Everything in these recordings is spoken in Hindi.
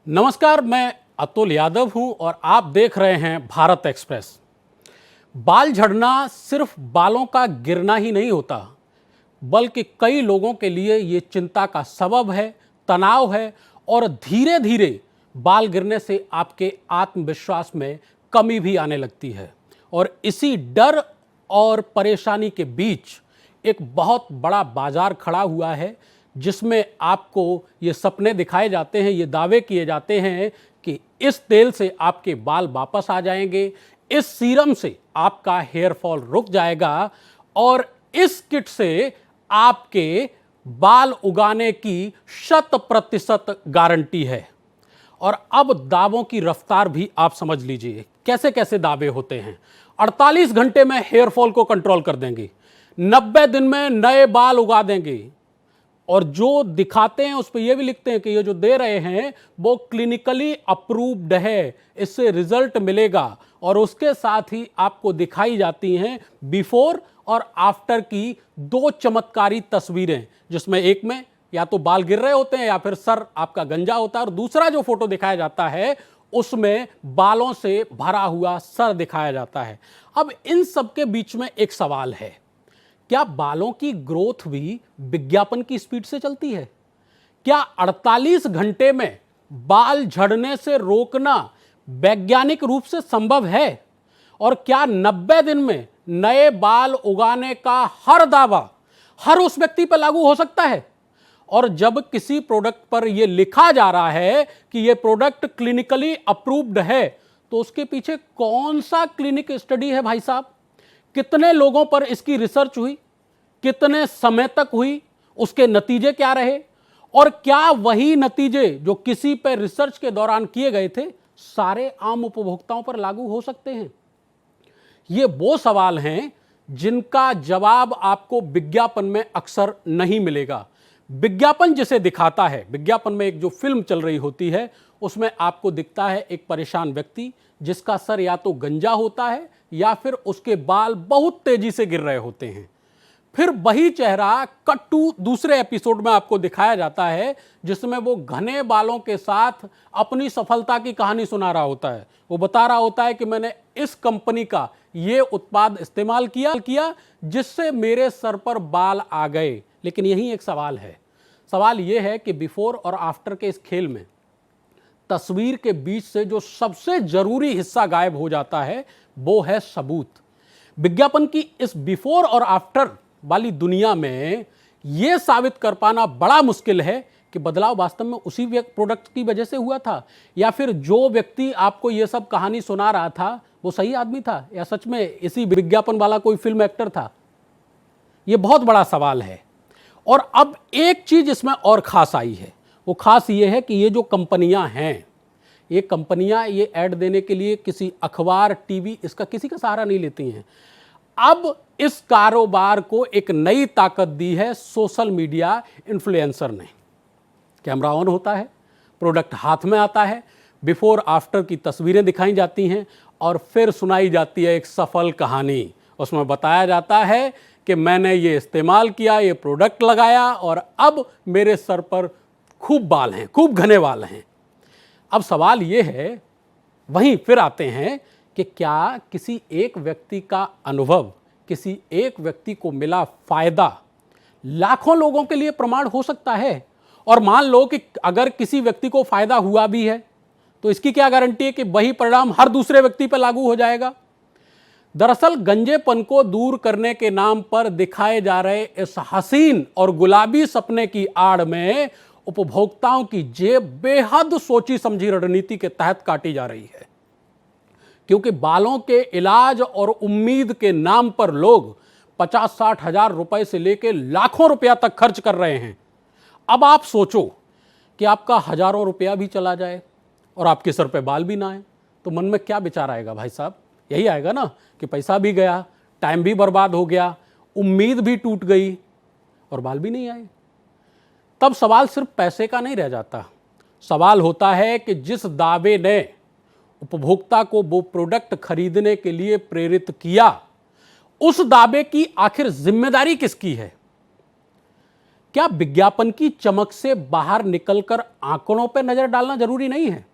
नमस्कार, मैं अतुल यादव हूं और आप देख रहे हैं भारत एक्सप्रेस। बाल झड़ना सिर्फ बालों का गिरना ही नहीं होता, बल्कि कई लोगों के लिए ये चिंता का सबब है, तनाव है और धीरे धीरे बाल गिरने से आपके आत्मविश्वास में कमी भी आने लगती है। और इसी डर और परेशानी के बीच एक बहुत बड़ा बाजार खड़ा हुआ है, जिसमें आपको ये सपने दिखाए जाते हैं, ये दावे किए जाते हैं कि इस तेल से आपके बाल वापस आ जाएंगे, इस सीरम से आपका हेयर फॉल रुक जाएगा और इस किट से आपके बाल उगाने की 100% गारंटी है। और अब दावों की रफ्तार भी आप समझ लीजिए, कैसे कैसे दावे होते हैं। 48 घंटे में हेयर फॉल को कंट्रोल कर देंगे, 90 दिन में नए बाल उगा देंगे, और जो दिखाते हैं उस पर यह भी लिखते हैं कि ये जो दे रहे हैं वो क्लिनिकली अप्रूव्ड है, इससे रिजल्ट मिलेगा। और उसके साथ ही आपको दिखाई जाती हैं बिफोर और आफ्टर की 2 चमत्कारी तस्वीरें, जिसमें एक में या तो बाल गिर रहे होते हैं या फिर सर आपका गंजा होता है, और दूसरा जो फोटो दिखाया जाता है उसमें बालों से भरा हुआ सर दिखाया जाता है। अब इन सब के बीच में एक सवाल है, क्या बालों की ग्रोथ भी विज्ञापन की स्पीड से चलती है? क्या 48 घंटे में बाल झड़ने से रोकना वैज्ञानिक रूप से संभव है? और क्या 90 दिन में नए बाल उगाने का हर दावा हर उस व्यक्ति पर लागू हो सकता है? और जब किसी प्रोडक्ट पर यह लिखा जा रहा है कि यह प्रोडक्ट क्लिनिकली अप्रूव्ड है, तो उसके पीछे कौन सा क्लिनिक स्टडी है भाई साहब? कितने लोगों पर इसकी रिसर्च हुई, कितने समय तक हुई, उसके नतीजे क्या रहे, और क्या वही नतीजे जो किसी पर रिसर्च के दौरान किए गए थे सारे आम उपभोक्ताओं पर लागू हो सकते हैं? ये वो सवाल हैं जिनका जवाब आपको विज्ञापन में अक्सर नहीं मिलेगा। विज्ञापन जिसे दिखाता है, विज्ञापन में एक जो फिल्म चल रही होती है उसमें आपको दिखता है एक परेशान व्यक्ति जिसका सर या तो गंजा होता है या फिर उसके बाल बहुत तेजी से गिर रहे होते हैं। फिर वही चेहरा कट टू दूसरे एपिसोड में आपको दिखाया जाता है जिसमें वो घने बालों के साथ अपनी सफलता की कहानी सुना रहा होता है। वो बता रहा होता है कि मैंने इस कंपनी का ये उत्पाद इस्तेमाल किया जिससे मेरे सर पर बाल आ गए। लेकिन यही एक सवाल है, सवाल ये है कि बिफोर और आफ्टर के इस खेल में तस्वीर के बीच से जो सबसे जरूरी हिस्सा गायब हो जाता है वो है सबूत। विज्ञापन की इस बिफोर और आफ्टर वाली दुनिया में यह साबित कर पाना बड़ा मुश्किल है कि बदलाव वास्तव में उसी प्रोडक्ट की वजह से हुआ था, या फिर जो व्यक्ति आपको यह सब कहानी सुना रहा था वो सही आदमी था, या सच में इसी विज्ञापन वाला कोई फिल्म एक्टर था। यह बहुत बड़ा सवाल है। और अब एक चीज इसमें और खास आई है, वो खास ये है कि ये जो कंपनियां हैं, ये कंपनियां ये ऐड देने के लिए किसी अखबार, टीवी, इसका किसी का सहारा नहीं लेती हैं। अब इस कारोबार को एक नई ताकत दी है सोशल मीडिया इन्फ्लुएंसर ने। कैमरा ऑन होता है, प्रोडक्ट हाथ में आता है, बिफोर आफ्टर की तस्वीरें दिखाई जाती हैं और फिर सुनाई जाती है एक सफल कहानी। उसमें बताया जाता है कि मैंने ये इस्तेमाल किया, ये प्रोडक्ट लगाया और अब मेरे सर पर खूब बाल हैं, खूब घने बाल हैं। अब सवाल ये है, वहीं फिर आते हैं कि क्या किसी एक व्यक्ति का अनुभव, किसी एक व्यक्ति को मिला फायदा लाखों लोगों के लिए प्रमाण हो सकता है? और मान लो कि अगर किसी व्यक्ति को फायदा हुआ भी है तो इसकी क्या गारंटी है कि वही परिणाम हर दूसरे व्यक्ति पर लागू हो जाएगा? दरअसल गंजेपन को दूर करने के नाम पर दिखाए जा रहे इस हसीन और गुलाबी सपने की आड़ में उपभोक्ताओं की जेब बेहद सोची समझी रणनीति के तहत काटी जा रही है। क्योंकि बालों के इलाज और उम्मीद के नाम पर लोग 50-60 हजार रुपए से लेकर लाखों रुपया तक खर्च कर रहे हैं। अब आप सोचो कि आपका हजारों रुपया भी चला जाए और आपके सर पे बाल भी ना आए, तो मन में क्या विचार आएगा भाई साहब? यही आएगा ना कि पैसा भी गया, टाइम भी बर्बाद हो गया, उम्मीद भी टूट गई और बाल भी नहीं आए। तब सवाल सिर्फ पैसे का नहीं रह जाता, सवाल होता है कि जिस दावे ने उपभोक्ता को वो प्रोडक्ट खरीदने के लिए प्रेरित किया, उस दावे की आखिर जिम्मेदारी किसकी है? क्या विज्ञापन की चमक से बाहर निकलकर आंकड़ों पर नजर डालना जरूरी नहीं है?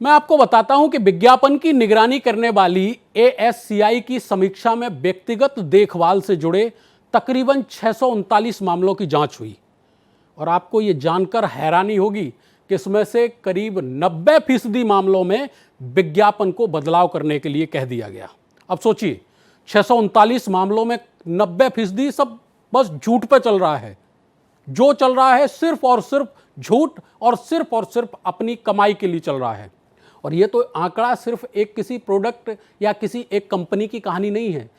मैं आपको बताता हूं कि विज्ञापन की निगरानी करने वाली एएससीआई की समीक्षा में व्यक्तिगत देखभाल से जुड़े तकरीबन 639 मामलों की जांच हुई और आपको यह जानकर हैरानी होगी कि इसमें से करीब 90% मामलों में विज्ञापन को बदलाव करने के लिए कह दिया गया। अब सोचिए, 639 मामलों में 90% सब बस झूठ पे चल रहा है। जो चल रहा है सिर्फ और सिर्फ झूठ और सिर्फ अपनी कमाई के लिए चल रहा है। और ये तो आंकड़ा सिर्फ एक किसी प्रोडक्ट या किसी एक कंपनी की कहानी नहीं है,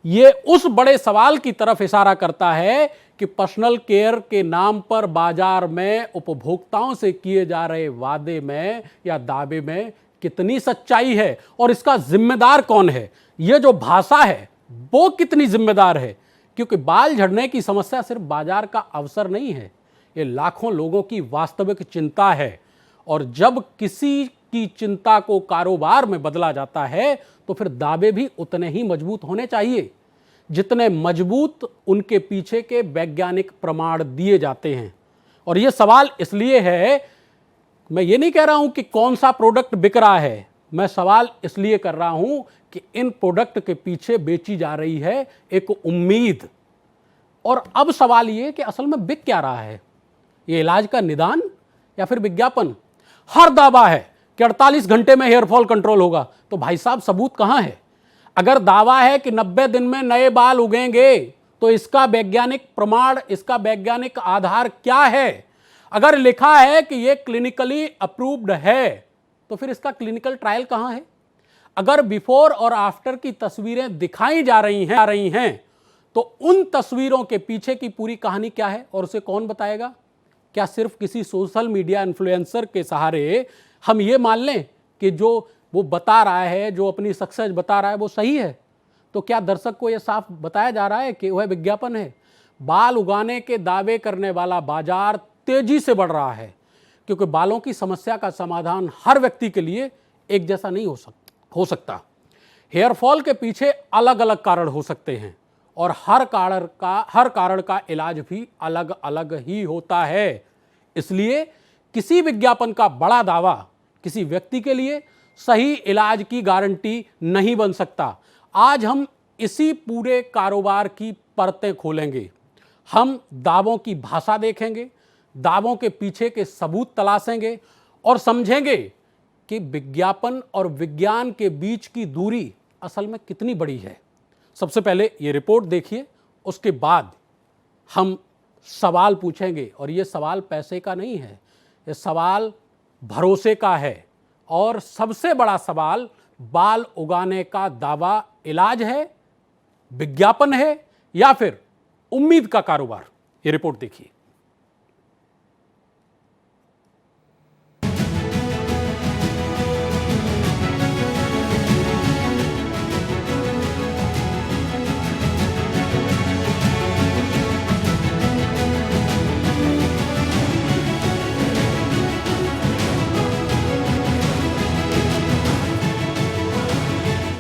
ये उस बड़े सवाल की तरफ इशारा करता है कि पर्सनल केयर के नाम पर बाजार में उपभोक्ताओं से किए जा रहे वादे में या दावे में कितनी सच्चाई है और इसका जिम्मेदार कौन है। ये जो भाषा है वो कितनी जिम्मेदार है, क्योंकि बाल झड़ने की समस्या सिर्फ बाजार का अवसर नहीं है, ये लाखों लोगों की वास्तविक चिंता है। और जब किसी की चिंता को कारोबार में बदला जाता है तो फिर दावे भी उतने ही मजबूत होने चाहिए जितने मजबूत उनके पीछे के वैज्ञानिक प्रमाण दिए जाते हैं। और यह सवाल इसलिए है, मैं ये नहीं कह रहा हूं कि कौन सा प्रोडक्ट बिक रहा है, मैं सवाल इसलिए कर रहा हूं कि इन प्रोडक्ट के पीछे बेची जा रही है एक उम्मीद। और अब सवाल ये कि असल में बिक क्या रहा है, ये इलाज का निदान या फिर विज्ञापन? हर दावा है कि 48 घंटे में हेयरफॉल कंट्रोल होगा, तो भाई साहब सबूत कहां है? अगर दावा है कि 90 दिन में नए बाल उगेंगे तो इसका वैज्ञानिक प्रमाण, इसका वैज्ञानिक आधार क्या है? अगर लिखा है कि यह क्लिनिकली अप्रूव्ड है तो फिर इसका क्लिनिकल ट्रायल कहां है? अगर बिफोर और आफ्टर की तस्वीरें दिखाई जा रही हैं तो उन तस्वीरों के पीछे की पूरी कहानी क्या है और उसे कौन बताएगा? क्या सिर्फ किसी सोशल मीडिया इन्फ्लुएंसर के सहारे हम ये मान लें कि जो वो बता रहा है, जो अपनी सक्सेस बता रहा है वो सही है? तो क्या दर्शक को यह साफ बताया जा रहा है कि वह विज्ञापन है? बाल उगाने के दावे करने वाला बाजार तेजी से बढ़ रहा है, क्योंकि बालों की समस्या का समाधान हर व्यक्ति के लिए एक जैसा नहीं हो सकता। हेयरफॉल के पीछे अलग अलग कारण हो सकते हैं और हर कारण का इलाज भी अलग अलग ही होता है। इसलिए किसी विज्ञापन का बड़ा दावा किसी व्यक्ति के लिए सही इलाज की गारंटी नहीं बन सकता। आज हम इसी पूरे कारोबार की परतें खोलेंगे। हम दावों की भाषा देखेंगे, दावों के पीछे के सबूत तलाशेंगे और समझेंगे कि विज्ञापन और विज्ञान के बीच की दूरी असल में कितनी बड़ी है। सबसे पहले ये रिपोर्ट देखिए, उसके बाद हम सवाल पूछेंगे। और ये सवाल पैसे का नहीं है, ये सवाल भरोसे का है। और सबसे बड़ा सवाल, बाल उगाने का दावा इलाज है, विज्ञापन है या फिर उम्मीद का कारोबार? ये रिपोर्ट देखिए।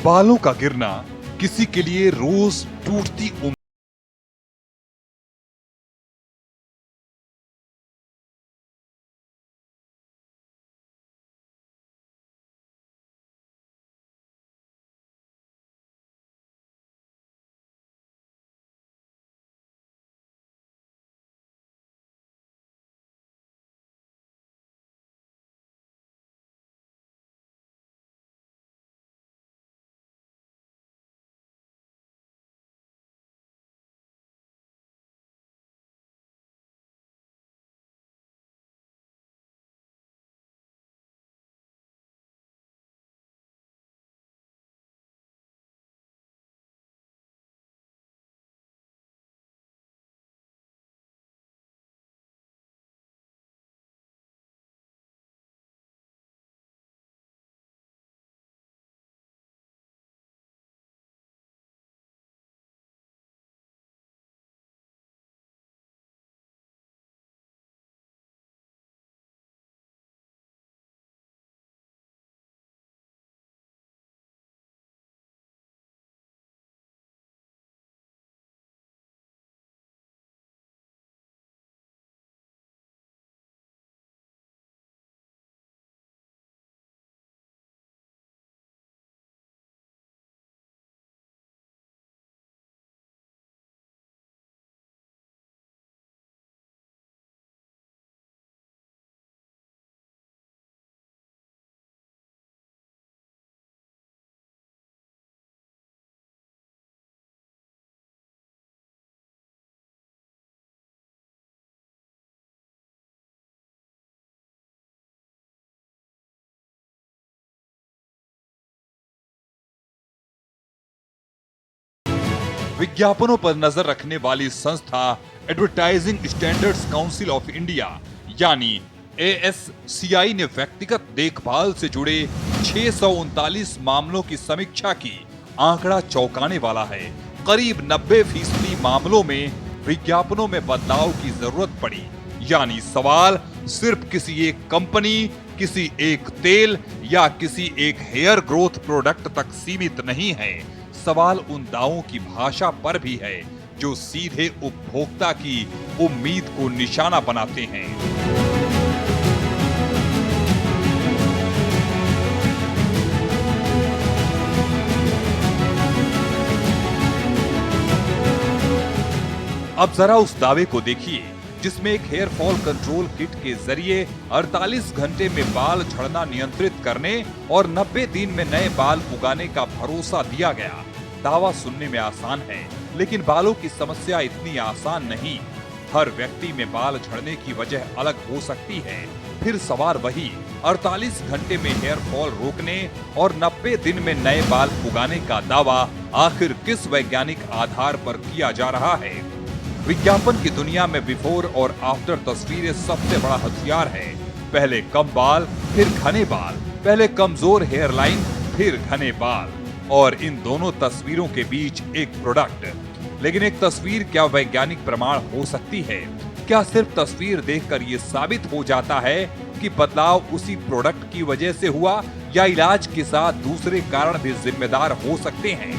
बालों का गिरना किसी के लिए रोज टूटती उम्मीद विज्ञापनों पर नजर रखने वाली संस्था advertising standards council of India यानी ASCI ने व्यक्तिगत देखभाल से जुड़े 639 मामलों की समीक्षा की। आंकड़ा चौंकाने वाला है। करीब 90% मामलों में विज्ञापनों में बदलाव की जरूरत पड़ी। यानी सवाल सिर्फ किसी एक कंपनी, किसी एक तेल या किसी एक हेयर ग्रोथ प्रोडक्ट तक सीमित नहीं है। सवाल उन दावों की भाषा पर भी है जो सीधे उपभोक्ता की उम्मीद को निशाना बनाते हैं। अब जरा उस दावे को देखिए जिसमें एक हेयर फॉल कंट्रोल किट के जरिए 48 घंटे में बाल झड़ना नियंत्रित करने और 90 दिन में नए बाल उगाने का भरोसा दिया गया। दावा सुनने में आसान है, लेकिन बालों की समस्या इतनी आसान नहीं। हर व्यक्ति में बाल झड़ने की वजह अलग हो सकती है। फिर सवाल वही, 48 घंटे में हेयर फॉल रोकने और 90 दिन में नए बाल उगाने का दावा आखिर किस वैज्ञानिक आधार पर किया जा रहा है? विज्ञापन की दुनिया में बिफोर और आफ्टर तस्वीरें सबसे बड़ा हथियार है। पहले कम बाल, फिर घने बाल, पहले कमजोर हेयर लाइन, फिर घने बाल, और इन दोनों तस्वीरों के बीच एक प्रोडक्ट। लेकिन एक तस्वीर क्या वैज्ञानिक प्रमाण हो सकती है? क्या सिर्फ तस्वीर देखकर ये साबित हो जाता है कि बदलाव उसी प्रोडक्ट की वजह से हुआ, या इलाज के साथ दूसरे कारण भी जिम्मेदार हो सकते हैं?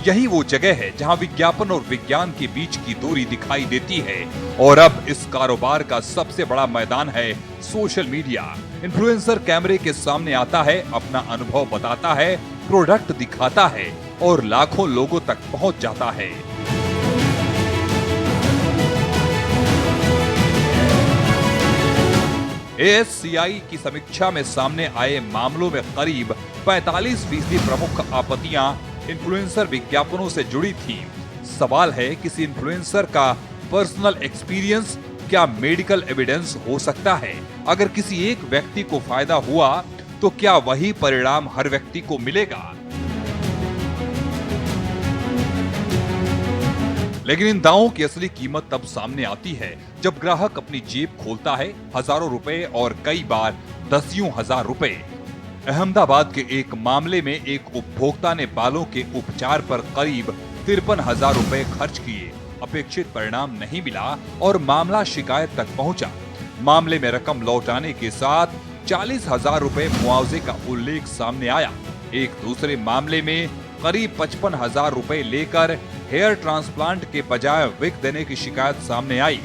यही वो जगह है जहां विज्ञापन और विज्ञान के बीच की दूरी दिखाई देती है। और अब इस कारोबार का सबसे बड़ा मैदान है सोशल मीडिया। इन्फ्लुएंसर कैमरे के सामने आता है, अपना अनुभव बताता है, प्रोडक्ट दिखाता है और लाखों लोगों तक पहुंच जाता है। ASCI की समीक्षा में सामने आए मामलों में करीब 45% प्रमुख आपत्तियां इन्फ्लुएंसर विज्ञापनों से जुड़ी थी। सवाल है, किसी इन्फ्लुएंसर का पर्सनल एक्सपीरियंस क्या मेडिकल एविडेंस हो सकता है? अगर किसी एक व्यक्ति को फायदा हुआ तो क्या वही परिणाम हर व्यक्ति को मिलेगा? लेकिन इन दावों की असली कीमत तब सामने आती है जब ग्राहक अपनी जेब खोलता है। हजारों रुपए और कई बार दसियों हजार रुपए। अहमदाबाद के एक मामले में एक उपभोक्ता ने बालों के उपचार पर करीब 53,000 रुपए खर्च किए। अपेक्षित परिणाम नहीं मिला और मामला शिकायत तक पहुंचा। मामले में रकम लौटाने के साथ 40,000 रुपए मुआवजे का उल्लेख सामने आया। एक दूसरे मामले में करीब 55,000 रुपए लेकर हेयर ट्रांसप्लांट के बजाय विग देने की शिकायत सामने आई।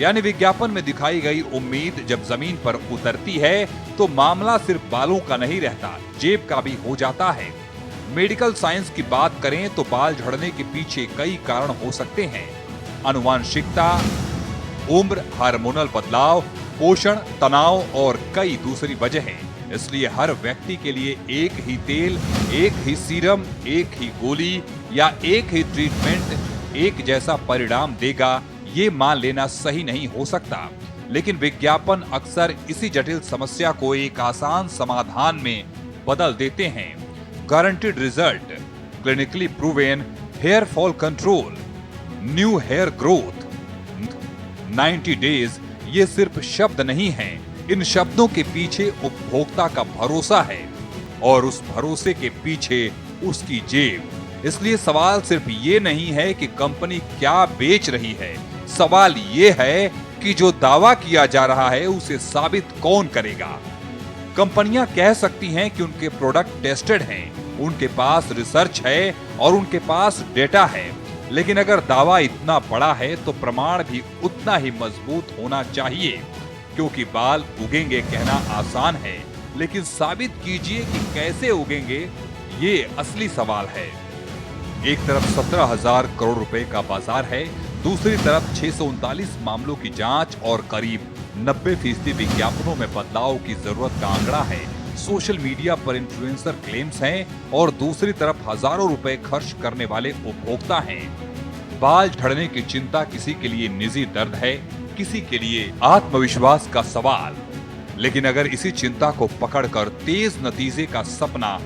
यानी विज्ञापन में दिखाई गई उम्मीद जब जमीन पर उतरती है तो मामला सिर्फ बालों का नहीं रहता, जेब का भी हो जाता है। मेडिकल साइंस की बात करें तो बाल झड़ने के पीछे कई कारण हो सकते हैं। आनुवांशिकता, उम्र, हार्मोनल बदलाव, पोषण, तनाव और कई दूसरी वजहें। इसलिए हर व्यक्ति के लिए एक ही तेल, एक ही सीरम, एक ही गोली या एक ही ट्रीटमेंट एक जैसा परिणाम देगा, ये मान लेना सही नहीं हो सकता। लेकिन विज्ञापन अक्सर इसी जटिल समस्या को एक आसान समाधान में बदल देते हैं। Guaranteed result, clinically proven hair fall control, new hair growth, 90 days, ये सिर्फ शब्द नहीं हैं। इन शब्दों के पीछे उपभोक्ता का भरोसा है और उस भरोसे के पीछे उसकी जेब। इसलिए सवाल सिर्फ ये नहीं है कि कंपनी क्या बेच रही है, सवाल ये है कि जो दावा किया जा रहा है उसे साबित कौन करेगा। कंपनियां कह सकती हैं कि उनके प्रोडक्ट टेस्टेड हैं, उनके पास रिसर्च है और उनके पास डेटा है। लेकिन अगर दावा इतना बड़ा है तो प्रमाण भी उतना ही मजबूत होना चाहिए, क्योंकि बाल उगेंगे कहना आसान है, लेकिन साबित कीजिए कि कैसे उगेंगे, ये असली सवाल है। एक तरफ 17,000 करोड़ रुपए का बाजार है, दूसरी तरफ 639 मामलों की जांच और करीब 90% विज्ञापनों में बदलाव की जरूरत का आंकड़ा है। सोशल मीडिया पर इन्फ्लुएंसर क्लेम्स हैं और दूसरी तरफ हजारों रुपए खर्च करने वाले उपभोक्ता हैं। बाल झड़ने की चिंता किसी के लिए निजी दर्द है, किसी के लिए आत्मविश्वास का सवाल। लेकिन अगर इसी चिंता को पकड़कर तेज नतीजे का सपना